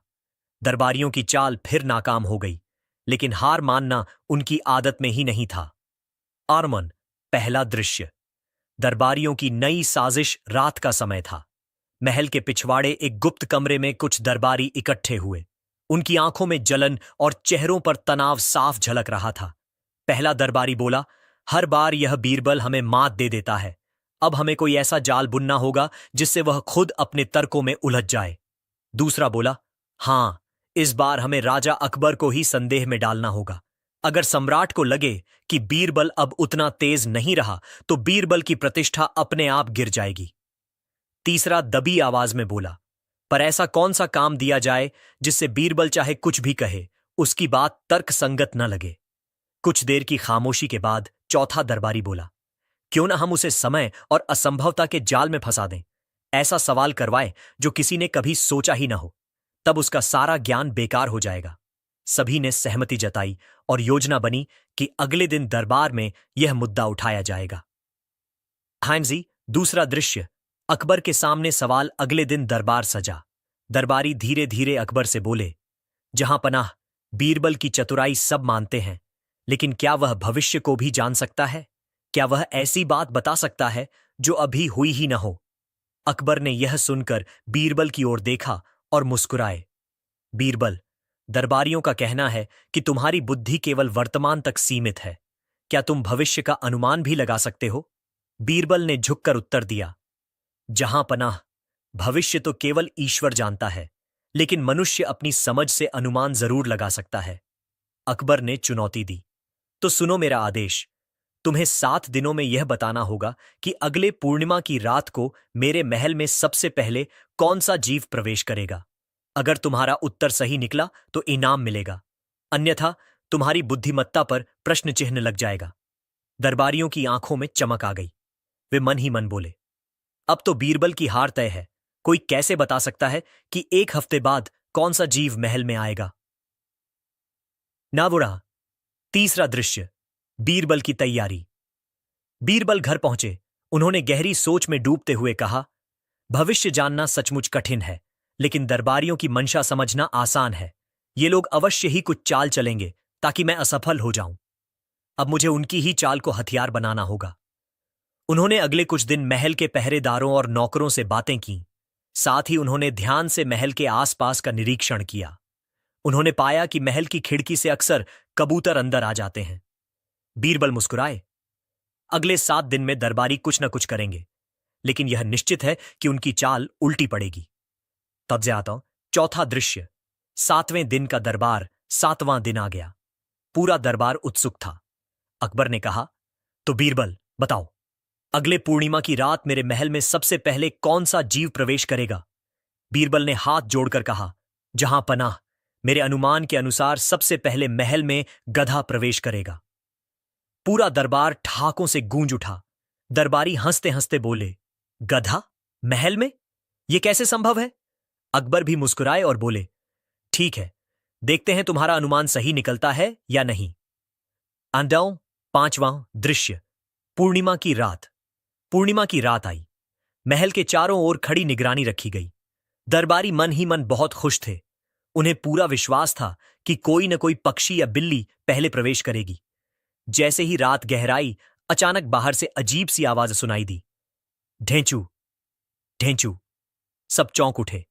दरबारियों की चाल फिर नाकाम हो गई, लेकिन हार मानना उनकी आदत में ही नहीं था। आरमन। पहला दृश्य। दरबारियों की नई साजिश। रात का समय था। महल के पिछवाड़े एक गुप्त कमरे में कुछ दरबारी इकट्ठे हुए। उनकी आंखों में जलन और चेहरों पर तनाव साफ झलक रहा था। पहला दरबारी बोला, हर बार यह बीरबल हमें मात दे देता है। अब हमें कोई ऐसा जाल बुनना होगा जिससे वह खुद अपने तर्कों में उलझ जाए। दूसरा बोला, हां, इस बार हमें राजा अकबर को ही संदेह में डालना होगा। अगर सम्राट को लगे कि बीरबल अब उतना तेज नहीं रहा, तो बीरबल की प्रतिष्ठा अपने आप गिर जाएगी। तीसरा दबी आवाज में बोला, पर ऐसा कौन सा काम दिया जाए जिससे बीरबल चाहे कुछ भी कहे, उसकी बात तर्कसंगत न लगे। कुछ देर की खामोशी के बाद चौथा दरबारी बोला, क्यों ना हम उसे समय और असंभवता के जाल में फंसा दें। ऐसा सवाल करवाएं जो किसी ने कभी सोचा ही ना हो। तब उसका सारा ज्ञान बेकार हो जाएगा। सभी ने सहमति जताई और योजना बनी कि अगले दिन दरबार में यह मुद्दा उठाया जाएगा। हाँ जी, दूसरा दृश्य। अकबर के सामने सवाल। अगले दिन दरबार सजा। दरबारी धीरे धीरे अकबर से बोले, जहां पनाह, बीरबल की चतुराई सब मानते हैं, लेकिन क्या वह भविष्य को भी जान सकता है? क्या वह ऐसी बात बता सकता है जो अभी हुई ही न हो? अकबर ने यह सुनकर बीरबल की ओर देखा और मुस्कुराए। बीरबल, दरबारियों का कहना है कि तुम्हारी बुद्धि केवल वर्तमान तक सीमित है। क्या तुम भविष्य का अनुमान भी लगा सकते हो? बीरबल ने झुककर उत्तर दिया, जहां पनाह, भविष्य तो केवल ईश्वर जानता है, लेकिन मनुष्य अपनी समझ से अनुमान जरूर लगा सकता है। अकबर ने चुनौती दी, तो सुनो मेरा आदेश। तुम्हें 7 दिनों में यह बताना होगा कि अगले पूर्णिमा की रात को मेरे महल में सबसे पहले कौन सा जीव प्रवेश करेगा। अगर तुम्हारा उत्तर सही निकला तो इनाम मिलेगा, अन्यथा तुम्हारी बुद्धिमत्ता पर प्रश्न चिन्ह लग जाएगा। दरबारियों की आंखों में चमक आ गई। वे मन ही मन बोले, अब तो बीरबल की हार तय है। कोई कैसे बता सकता है कि 1 हफ्ते बाद कौन सा जीव महल में आएगा? नावुरा। तीसरा दृश्य। बीरबल की तैयारी। बीरबल घर पहुंचे। उन्होंने गहरी सोच में डूबते हुए कहा, भविष्य जानना सचमुच कठिन है, लेकिन दरबारियों की मंशा समझना आसान है। ये लोग अवश्य ही कुछ चाल चलेंगे ताकि मैं असफल हो जाऊं। अब मुझे उनकी ही चाल को हथियार बनाना होगा। उन्होंने अगले कुछ दिन महल के पहरेदारों और नौकरों से बातें की। साथ ही उन्होंने ध्यान से महल के आसपास का निरीक्षण किया। उन्होंने पाया कि महल की खिड़की से अक्सर कबूतर अंदर आ जाते हैं। बीरबल मुस्कुराए। अगले 7 दिन में दरबारी कुछ न कुछ करेंगे, लेकिन यह निश्चित है कि उनकी चाल उल्टी पड़ेगी। तब से आता हूं। चौथा दृश्य। 7वें दिन का दरबार। 7वां दिन आ गया। पूरा दरबार उत्सुक था। अकबर ने कहा, तो बीरबल बताओ, अगले पूर्णिमा की रात मेरे महल में सबसे पहले कौन सा जीव प्रवेश करेगा? बीरबल ने हाथ जोड़कर कहा, जहां पनाह, मेरे अनुमान के अनुसार सबसे पहले महल में गधा प्रवेश करेगा। पूरा दरबार ठाकों से गूंज उठा। दरबारी हंसते हंसते बोले, गधा महल में? यह कैसे संभव है? अकबर भी मुस्कुराए और बोले, ठीक है, देखते हैं तुम्हारा अनुमान सही निकलता है या नहीं। अंडौ। 5वां दृश्य। पूर्णिमा की रात। पूर्णिमा की रात आई। महल के चारों ओर खड़ी निगरानी रखी गई। दरबारी मन ही मन बहुत खुश थे। उन्हें पूरा विश्वास था कि कोई न कोई पक्षी या बिल्ली पहले प्रवेश करेगी। जैसे ही रात गहराई, अचानक बाहर से अजीब सी आवाज सुनाई दी, ढेंचू ढेंचू। सब चौंक उठे।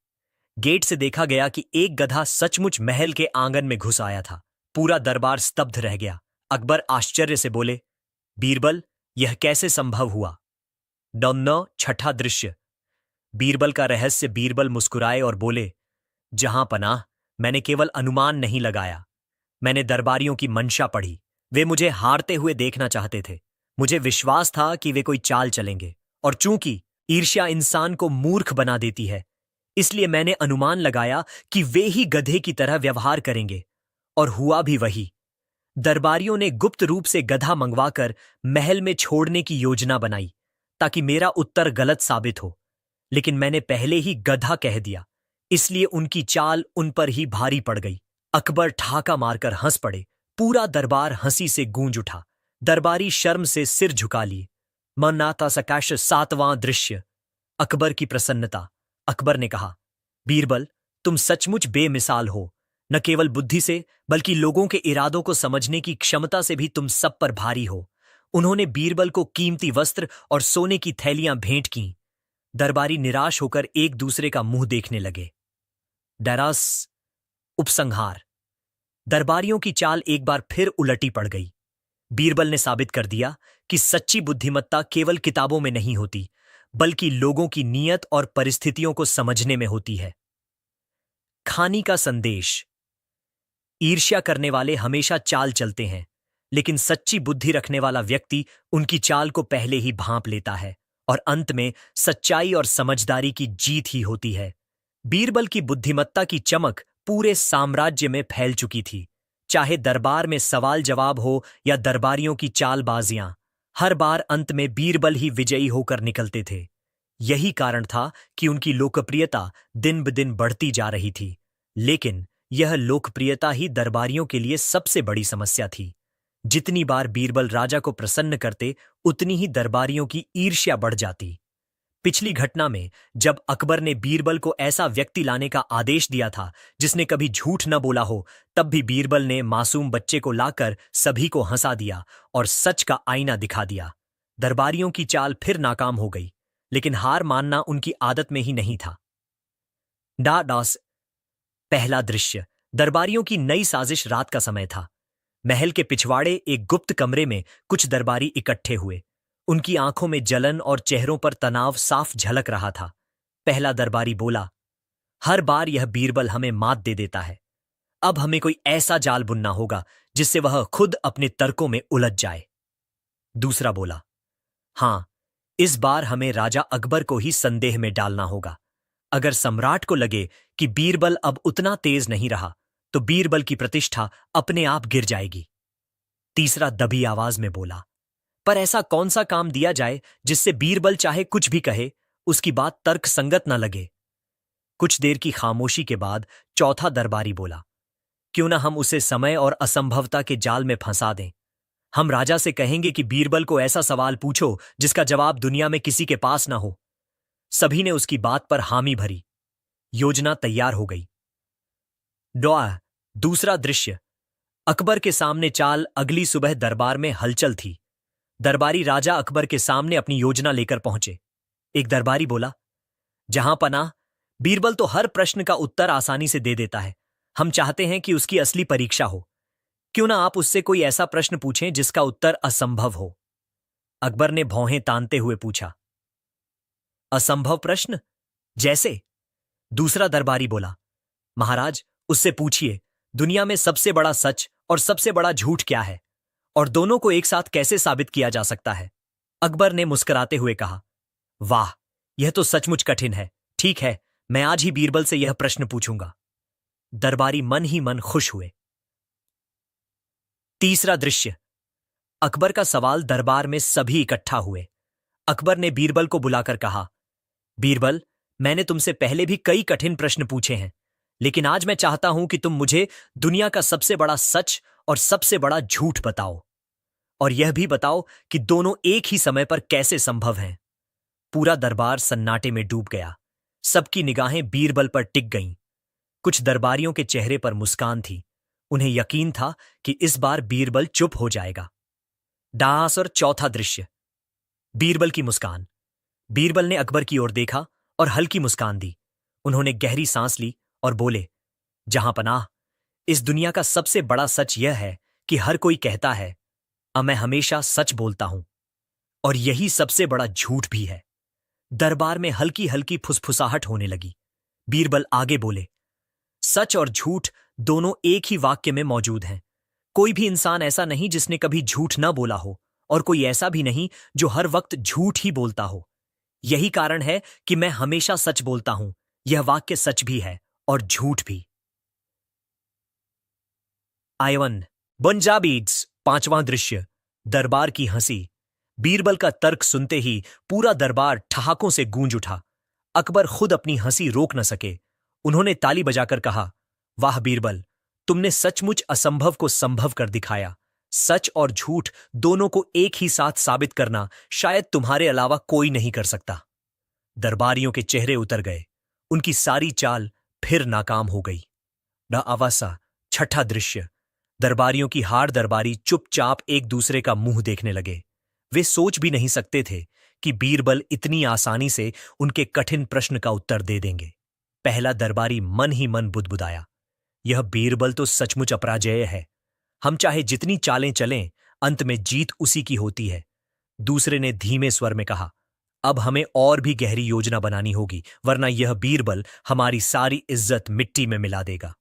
गेट से देखा गया कि एक गधा सचमुच महल के आंगन में घुस आया था। पूरा दरबार स्तब्ध रह गया। अकबर आश्चर्य से बोले, बीरबल, यह कैसे संभव हुआ? 6ठा दृश्य। बीरबल का रहस्य। बीरबल मुस्कुराए और बोले, जहां पनाह, मैंने केवल अनुमान नहीं लगाया, मैंने दरबारियों की मंशा पढ़ी। वे मुझे हारते हुए देखना चाहते थे। मुझे विश्वास था कि वे कोई चाल चलेंगे, और चूंकि ईर्ष्या इंसान को मूर्ख बना देती है, इसलिए मैंने अनुमान लगाया कि वे ही गधे की तरह व्यवहार करेंगे, और हुआ भी वही। दरबारियों ने गुप्त रूप से गधा मंगवाकर महल में छोड़ने की योजना बनाई ताकि मेरा उत्तर गलत साबित हो, लेकिन मैंने पहले ही गधा कह दिया, इसलिए उनकी चाल उन पर ही भारी पड़ गई। अकबर ठाका मारकर हंस पड़े। पूरा दरबार हंसी से गूंज उठा। दरबारी शर्म से सिर झुका लिए। मन्नाता सकाश। 7वां दृश्य। अकबर की प्रसन्नता। अकबर ने कहा, बीरबल, तुम सचमुच बेमिसाल हो। न केवल बुद्धि से, बल्कि लोगों के इरादों को समझने की क्षमता से भी तुम सब पर भारी हो। उन्होंने बीरबल को कीमती वस्त्र और सोने की थैलियां भेंट की। दरबारी निराश होकर एक दूसरे का मुंह देखने लगे। डरास। उपसंहार। दरबारियों की चाल एक बार फिर उलटी पड़ गई। बीरबल ने साबित कर दिया कि सच्ची बुद्धिमत्ता केवल किताबों में नहीं होती, बल्कि लोगों की नीयत और परिस्थितियों को समझने में होती है। खानी का संदेश। ईर्ष्या करने वाले हमेशा चाल चलते हैं, लेकिन सच्ची बुद्धि रखने वाला व्यक्ति उनकी चाल को पहले ही भांप लेता है, और अंत में सच्चाई और समझदारी की जीत ही होती है। बीरबल की बुद्धिमत्ता की चमक पूरे साम्राज्य में फैल चुकी थी। चाहे दरबार में सवाल जवाब हो या दरबारियों की चालबाजियां, हर बार अंत में बीरबल ही विजयी होकर निकलते थे। यही कारण था कि उनकी लोकप्रियता दिन ब दिन बढ़ती जा रही थी। लेकिन यह लोकप्रियता ही दरबारियों के लिए सबसे बड़ी समस्या थी। जितनी बार बीरबल राजा को प्रसन्न करते, उतनी ही दरबारियों की ईर्ष्या बढ़ जाती। पिछली घटना में जब अकबर ने बीरबल को ऐसा व्यक्ति लाने का आदेश दिया था जिसने कभी झूठ न बोला हो, तब भी बीरबल ने मासूम बच्चे को लाकर सभी को हंसा दिया और सच का आईना दिखा दिया। दरबारियों की चाल फिर नाकाम हो गई, लेकिन हार मानना उनकी आदत में ही नहीं था। डास पहला दृश्य। दरबारियों की नई साजिश। रात का समय था। महल के पिछवाड़े एक गुप्त कमरे में कुछ दरबारी इकट्ठे हुए। उनकी आंखों में जलन और चेहरों पर तनाव साफ झलक रहा था। पहला दरबारी बोला, हर बार यह बीरबल हमें मात दे देता है। अब हमें कोई ऐसा जाल बुनना होगा जिससे वह खुद अपने तर्कों में उलझ जाए। दूसरा बोला, हां, इस बार हमें राजा अकबर को ही संदेह में डालना होगा। अगर सम्राट को लगे कि बीरबल अब उतना तेज नहीं रहा, तो बीरबल की प्रतिष्ठा अपने आप गिर जाएगी। तीसरा दबी आवाज में बोला, पर ऐसा कौन सा काम दिया जाए जिससे बीरबल चाहे कुछ भी कहे, उसकी बात तर्क संगत न लगे। कुछ देर की खामोशी के बाद चौथा दरबारी बोला, क्यों ना हम उसे समय और असंभवता के जाल में फंसा दें। हम राजा से कहेंगे कि बीरबल को ऐसा सवाल पूछो जिसका जवाब दुनिया में किसी के पास ना हो। सभी ने उसकी बात पर हामी भरी। योजना तैयार हो गई। दूसरा दृश्य। अकबर के सामने चाल। अगली सुबह दरबार में हलचल थी। दरबारी राजा अकबर के सामने अपनी योजना लेकर पहुंचे। एक दरबारी बोला, जहां पनाह, बीरबल तो हर प्रश्न का उत्तर आसानी से दे देता है। हम चाहते हैं कि उसकी असली परीक्षा हो। क्यों ना आप उससे कोई ऐसा प्रश्न पूछें जिसका उत्तर असंभव हो। अकबर ने भौहें तानते हुए पूछा, असंभव प्रश्न? जैसे? दूसरा दरबारी बोला, महाराज, उससे पूछिए, दुनिया में सबसे बड़ा सच और सबसे बड़ा झूठ क्या है, और दोनों को एक साथ कैसे साबित किया जा सकता है। अकबर ने मुस्कुराते हुए कहा, वाह, यह तो सचमुच कठिन है। ठीक है, मैं आज ही बीरबल से यह प्रश्न पूछूंगा। दरबारी मन ही मन खुश हुए। तीसरा दृश्य। अकबर का सवाल। दरबार में सभी इकट्ठा हुए। अकबर ने बीरबल को बुलाकर कहा, बीरबल, मैंने तुमसे पहले भी कई कठिन प्रश्न पूछे हैं, लेकिन आज मैं चाहता हूं कि तुम मुझे दुनिया का सबसे बड़ा सच और सबसे बड़ा झूठ बताओ, और यह भी बताओ कि दोनों एक ही समय पर कैसे संभव हैं। पूरा दरबार सन्नाटे में डूब गया। सबकी निगाहें बीरबल पर टिक गईं। कुछ दरबारियों के चेहरे पर मुस्कान थी। उन्हें यकीन था कि इस बार बीरबल चुप हो जाएगा। दास और चौथा दृश्य। बीरबल की मुस्कान। बीरबल ने अकबर की ओर देखा और हल्की मुस्कान दी। उन्होंने गहरी सांस ली और बोले, जहां पनाह, इस दुनिया का सबसे बड़ा सच यह है कि हर कोई कहता है, मैं हमेशा सच बोलता हूं, और यही सबसे बड़ा झूठ भी है। दरबार में हल्की हल्की फुसफुसाहट होने लगी। बीरबल आगे बोले, सच और झूठ दोनों एक ही वाक्य में मौजूद हैं। कोई भी इंसान ऐसा नहीं जिसने कभी झूठ न बोला हो, और कोई ऐसा भी नहीं जो हर वक्त झूठ ही बोलता हो। यही कारण है कि मैं हमेशा सच बोलता हूं। यह वाक्य सच भी है और झूठ भी। आयवन पंजाबीड्स। पांचवां दृश्य। दरबार की हंसी। बीरबल का तर्क सुनते ही पूरा दरबार ठहाकों से गूंज उठा। अकबर खुद अपनी हंसी रोक न सके। उन्होंने ताली बजाकर कहा, वाह बीरबल, तुमने सचमुच असंभव को संभव कर दिखाया। सच और झूठ दोनों को एक ही साथ साबित करना शायद तुम्हारे अलावा कोई नहीं कर सकता। दरबारियों के चेहरे उतर गए। उनकी सारी चाल फिर नाकाम हो गई। आवासा। छठा दृश्य। दरबारियों की हार। दरबारी चुपचाप एक दूसरे का मुंह देखने लगे। वे सोच भी नहीं सकते थे कि बीरबल इतनी आसानी से उनके कठिन प्रश्न का उत्तर दे देंगे। पहला दरबारी मन ही मन बुदबुदाया, यह बीरबल तो सचमुच अपराजेय है। हम चाहे जितनी चालें चलें, अंत में जीत उसी की होती है। दूसरे ने धीमे स्वर में कहा, अब हमें और भी गहरी योजना बनानी होगी, वरना यह बीरबल हमारी सारी इज्जत मिट्टी में मिला देगा।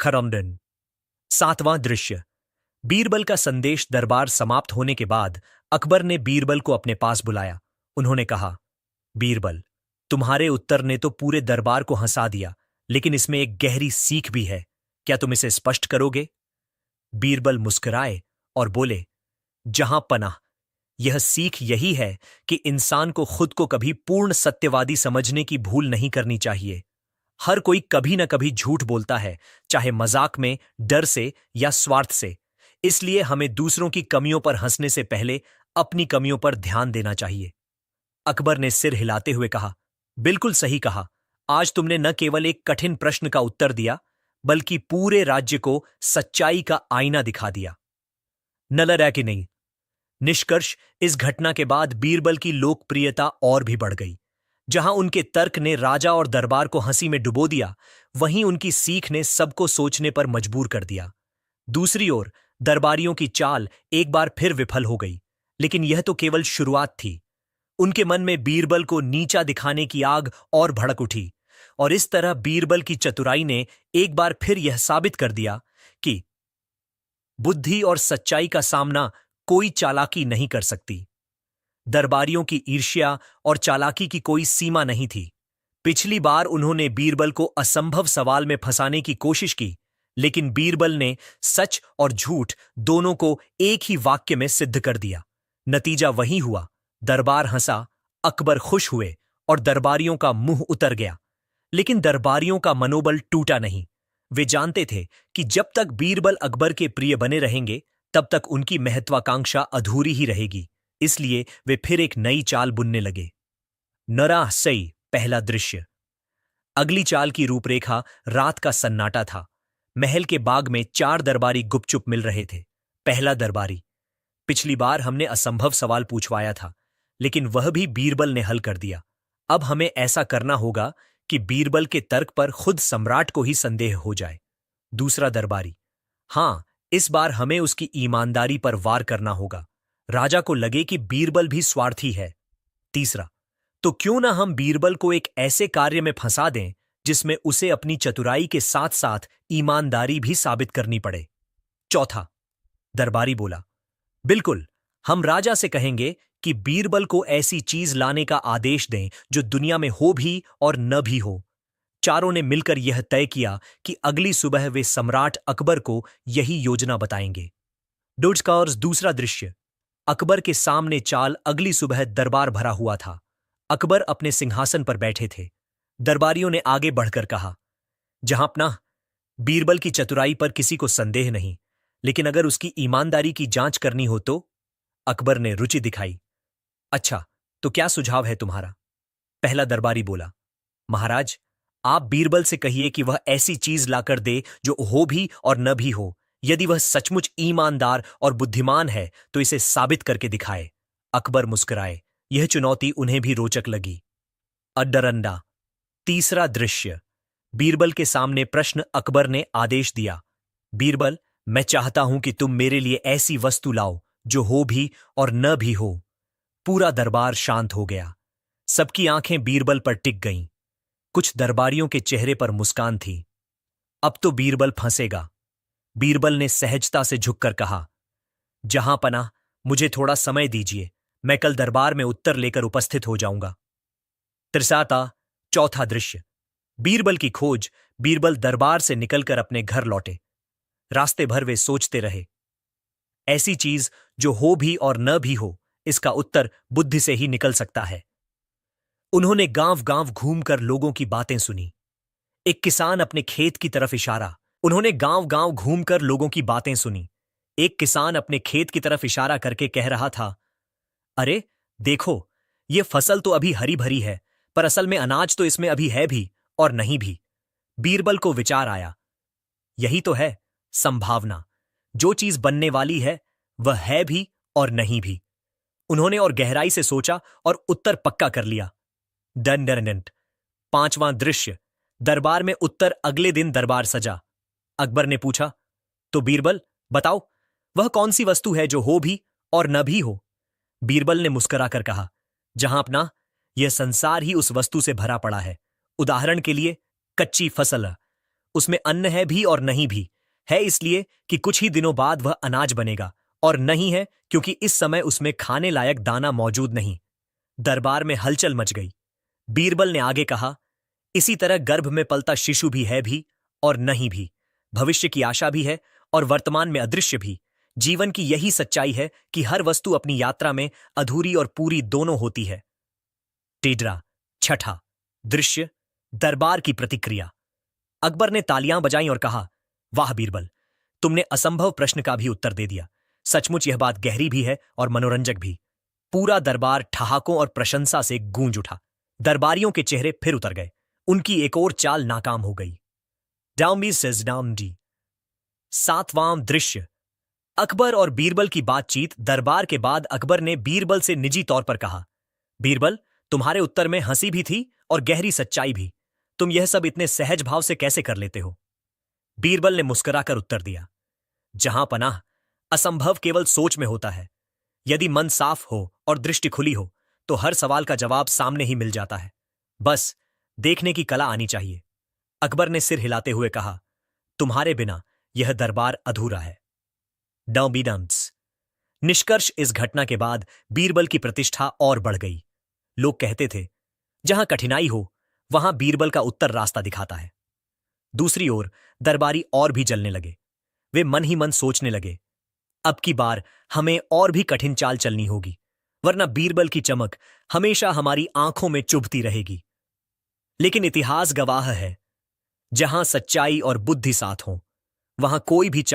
खरमडन। सातवां दृश्य। बीरबल का संदेश। दरबार समाप्त होने के बाद अकबर ने बीरबल को अपने पास बुलाया। उन्होंने कहा, बीरबल, तुम्हारे उत्तर ने तो पूरे दरबार को हंसा दिया, लेकिन इसमें एक गहरी सीख भी है। क्या तुम इसे स्पष्ट करोगे? बीरबल मुस्कुराए और बोले, जहां पनाह, यह सीख यही है कि इंसान को खुद को कभी पूर्ण सत्यवादी समझने की भूल नहीं करनी चाहिए। हर कोई कभी न कभी झूठ बोलता है, चाहे मजाक में, डर से या स्वार्थ से। इसलिए हमें दूसरों की कमियों पर हंसने से पहले अपनी कमियों पर ध्यान देना चाहिए। अकबर ने सिर हिलाते हुए कहा, बिल्कुल सही कहा। आज तुमने न केवल एक कठिन प्रश्न का उत्तर दिया, बल्कि पूरे राज्य को सच्चाई का आईना दिखा दिया। नलर है कि नहीं? निष्कर्ष, इस घटना के बाद बीरबल की लोकप्रियता और भी बढ़ गई। जहां उनके तर्क ने राजा और दरबार को हंसी में डुबो दिया, वहीं उनकी सीख ने सबको सोचने पर मजबूर कर दिया। दूसरी ओर दरबारियों की चाल एक बार फिर विफल हो गई, लेकिन यह तो केवल शुरुआत थी। उनके मन में बीरबल को नीचा दिखाने की आग और भड़क उठी, और इस तरह बीरबल की चतुराई ने एक बार फिर यह साबित कर दिया कि बुद्धि और सच्चाई का सामना कोई चालाकी नहीं कर सकती। दरबारियों की ईर्ष्या और चालाकी की कोई सीमा नहीं थी। पिछली बार उन्होंने बीरबल को असंभव सवाल में फंसाने की कोशिश की, लेकिन बीरबल ने सच और झूठ दोनों को एक ही वाक्य में सिद्ध कर दिया। नतीजा वही हुआ, दरबार हंसा, अकबर खुश हुए और दरबारियों का मुंह उतर गया। लेकिन दरबारियों का मनोबल टूटा नहीं। वे जानते थे कि जब तक बीरबल अकबर के प्रिय बने रहेंगे, तब तक उनकी महत्वाकांक्षा अधूरी ही रहेगी। इसलिए वे फिर एक नई चाल बुनने लगे। नराह सई पहला दृश्य। अगली चाल की रूपरेखा रात का सन्नाटा था। महल के बाग में 4 दरबारी गुपचुप मिल रहे थे। पहला दरबारी, पिछली बार हमने असंभव सवाल पूछवाया था, लेकिन वह भी बीरबल ने हल कर दिया। अब हमें ऐसा करना होगा कि बीरबल के तर्क पर खुद सम्राट को ही संदेह हो जाए। दूसरा दरबारी, हां, इस बार हमें उसकी ईमानदारी पर वार करना होगा, राजा को लगे कि बीरबल भी स्वार्थी है। तीसरा, तो क्यों ना हम बीरबल को एक ऐसे कार्य में फंसा दें जिसमें उसे अपनी चतुराई के साथ साथ ईमानदारी भी साबित करनी पड़े। चौथा दरबारी बोला, बिल्कुल, हम राजा से कहेंगे कि बीरबल को ऐसी चीज लाने का आदेश दें जो दुनिया में हो भी और न भी हो। चारों ने मिलकर यह तय किया कि अगली सुबह वे सम्राट अकबर को यही योजना बताएंगे। डोड्सकार्स दूसरा दृश्य। अकबर के सामने चाल अगली सुबह दरबार भरा हुआ था। अकबर अपने सिंहासन पर बैठे थे। दरबारियों ने आगे बढ़कर कहा, जहांपनाह, बीरबल की चतुराई पर किसी को संदेह नहीं, लेकिन अगर उसकी ईमानदारी की जांच करनी हो तो? अकबर ने रुचि दिखाई। अच्छा, तो क्या सुझाव है तुम्हारा? पहला दरबारी बोला, महाराज, आप बीरबल से कहिए कि वह ऐसी चीज लाकर दे जो हो भी और न भी हो। यदि वह सचमुच ईमानदार और बुद्धिमान है तो इसे साबित करके दिखाए। अकबर मुस्कुराए। यह चुनौती उन्हें भी रोचक लगी। अड्डरंडा तीसरा दृश्य। बीरबल के सामने प्रश्न। अकबर ने आदेश दिया, बीरबल, मैं चाहता हूं कि तुम मेरे लिए ऐसी वस्तु लाओ जो हो भी और न भी हो। पूरा दरबार शांत हो गया। सबकी आंखें बीरबल पर टिक गईं। कुछ दरबारियों के चेहरे पर मुस्कान थी। अब तो बीरबल फंसेगा। बीरबल ने सहजता से झुककर कहा, जहांपनाह, मुझे थोड़ा समय दीजिए, मैं कल दरबार में उत्तर लेकर उपस्थित हो जाऊंगा। त्रिसाता चौथा दृश्य। बीरबल की खोज। बीरबल दरबार से निकलकर अपने घर लौटे। रास्ते भर वे सोचते रहे, ऐसी चीज जो हो भी और न भी हो, इसका उत्तर बुद्धि से ही निकल सकता है। उन्होंने गांव गांव घूमकर लोगों की बातें सुनी। एक किसान अपने खेत की तरफ इशारा। उन्होंने गांव गांव घूमकर लोगों की बातें सुनी। एक किसान अपने खेत की तरफ इशारा करके कह रहा था, अरे देखो, ये फसल तो अभी हरी भरी है, पर असल में अनाज तो इसमें अभी है भी और नहीं भी। बीरबल को विचार आया, यही तो है संभावना। जो चीज बनने वाली है वह है भी और नहीं भी। उन्होंने और गहराई से सोचा और उत्तर पक्का कर लिया। डंडरनेंट पांचवां दृश्य। दरबार में उत्तर। अगले दिन दरबार सजा। अकबर ने पूछा, तो बीरबल बताओ, वह कौन सी वस्तु है जो हो भी और न भी हो? बीरबल ने मुस्कुराकर कहा, जहांपनाह, यह संसार ही उस वस्तु से भरा पड़ा है। उदाहरण के लिए कच्ची फसल, उसमें अन्न है भी और नहीं भी। है इसलिए कि कुछ ही दिनों बाद वह अनाज बनेगा, और नहीं है क्योंकि इस समय उसमें खाने लायक दाना मौजूद नहीं। दरबार में हलचल मच गई। बीरबल ने आगे कहा, इसी तरह गर्भ में पलता शिशु भी है भी और नहीं भी। भविष्य की आशा भी है और वर्तमान में अदृश्य भी। जीवन की यही सच्चाई है कि हर वस्तु अपनी यात्रा में अधूरी और पूरी दोनों होती है। टेड्रा छठा दृश्य। दरबार की प्रतिक्रिया। अकबर ने तालियां बजाईं और कहा, वाह बीरबल, तुमने असंभव प्रश्न का भी उत्तर दे दिया। सचमुच यह बात गहरी भी है और मनोरंजक भी। पूरा दरबार ठहाकों और प्रशंसा से गूंज उठा। दरबारियों के चेहरे फिर उतर गए। उनकी एक और चाल नाकाम हो गई। डाउमी सेज डाउमडी। सातवां दृश्य। अकबर और बीरबल की बातचीत। दरबार के बाद अकबर ने बीरबल से निजी तौर पर कहा, बीरबल, तुम्हारे उत्तर में हंसी भी थी और गहरी सच्चाई भी। तुम यह सब इतने सहज भाव से कैसे कर लेते हो? बीरबल ने मुस्कुराकर उत्तर दिया, जहां पनाह, असंभव केवल सोच में होता है। यदि मन साफ हो और दृष्टि खुली हो तो हर सवाल का जवाब सामने ही मिल जाता है। बस देखने की कला आनी चाहिए। अकबर ने सिर हिलाते हुए कहा, तुम्हारे बिना यह दरबार अधूरा है। डम्स। निष्कर्ष, इस घटना के बाद बीरबल की प्रतिष्ठा और बढ़ गई। लोग कहते थे, जहां कठिनाई हो वहां बीरबल का उत्तर रास्ता दिखाता है। दूसरी ओर दरबारी और भी जलने लगे। वे मन ही मन सोचने लगे, अब की बार हमें और भी कठिन चाल चलनी होगी, वरना बीरबल की चमक हमेशा हमारी आंखों में चुभती रहेगी। लेकिन इतिहास गवाह है, जहां सच्चाई और बुद्धि साथ हो वहां कोई भी चाल